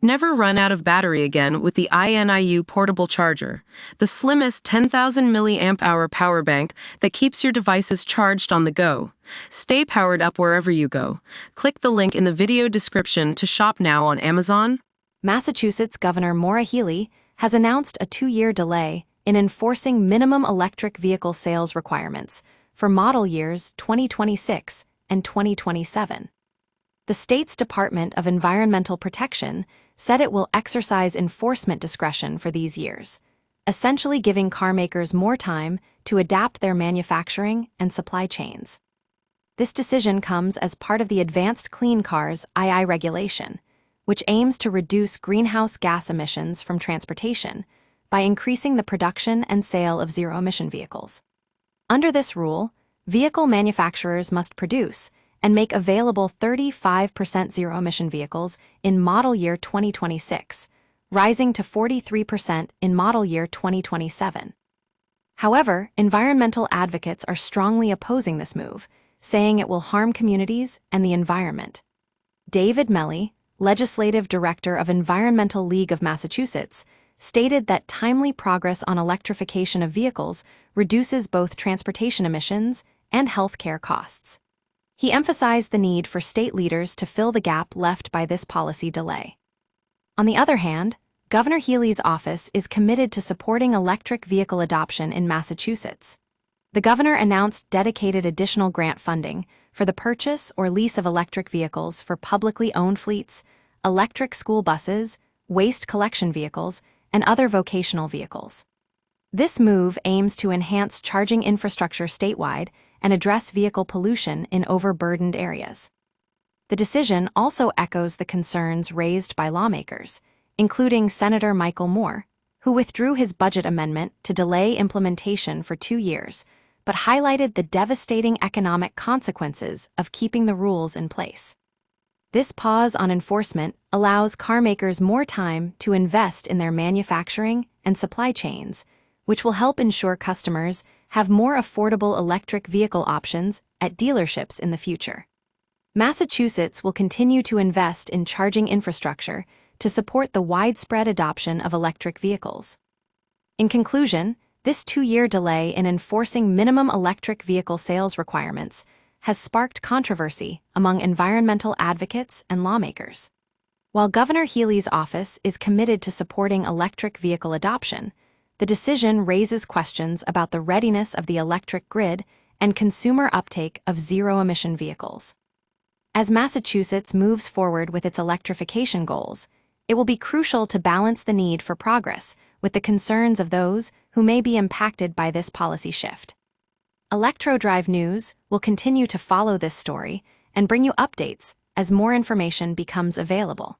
Never run out of battery again with the INIU portable charger, the slimmest 10,000 mAh power bank that keeps your devices charged on the go. Stay powered up wherever you go. Click the link in the video description to shop now on Amazon. Massachusetts Governor Maura Healey has announced a 2-year delay in enforcing minimum electric vehicle sales requirements for model years 2026 and 2027. The state's Department of Environmental Protection said it will exercise enforcement discretion for these years, essentially giving carmakers more time to adapt their manufacturing and supply chains. This decision comes as part of the Advanced Clean Cars II regulation, which aims to reduce greenhouse gas emissions from transportation by increasing the production and sale of zero-emission vehicles. Under this rule, vehicle manufacturers must produce and make available 35% zero-emission vehicles in model year 2026, rising to 43% in model year 2027. However, environmental advocates are strongly opposing this move, saying it will harm communities and the environment. David Melly, Legislative Director of Environmental League of Massachusetts, stated that timely progress on electrification of vehicles reduces both transportation emissions and healthcare costs. He emphasized the need for state leaders to fill the gap left by this policy delay. On the other hand, Governor Healey's office is committed to supporting electric vehicle adoption in Massachusetts. The governor announced dedicated additional grant funding for the purchase or lease of electric vehicles for publicly owned fleets, electric school buses, waste collection vehicles, and other vocational vehicles. This move aims to enhance charging infrastructure statewide and address vehicle pollution in overburdened areas. The decision also echoes the concerns raised by lawmakers, including Senator Michael Moore, who withdrew his budget amendment to delay implementation for 2 years, but highlighted the devastating economic consequences of keeping the rules in place. This pause on enforcement allows carmakers more time to invest in their manufacturing and supply chains, which will help ensure customers have more affordable electric vehicle options at dealerships in the future. Massachusetts will continue to invest in charging infrastructure to support the widespread adoption of electric vehicles. In conclusion, this 2-year delay in enforcing minimum electric vehicle sales requirements has sparked controversy among environmental advocates and lawmakers. While Governor Healey's office is committed to supporting electric vehicle adoption, the decision raises questions about the readiness of the electric grid and consumer uptake of zero-emission vehicles. As Massachusetts moves forward with its electrification goals, it will be crucial to balance the need for progress with the concerns of those who may be impacted by this policy shift. ElectroDrive News will continue to follow this story and bring you updates as more information becomes available.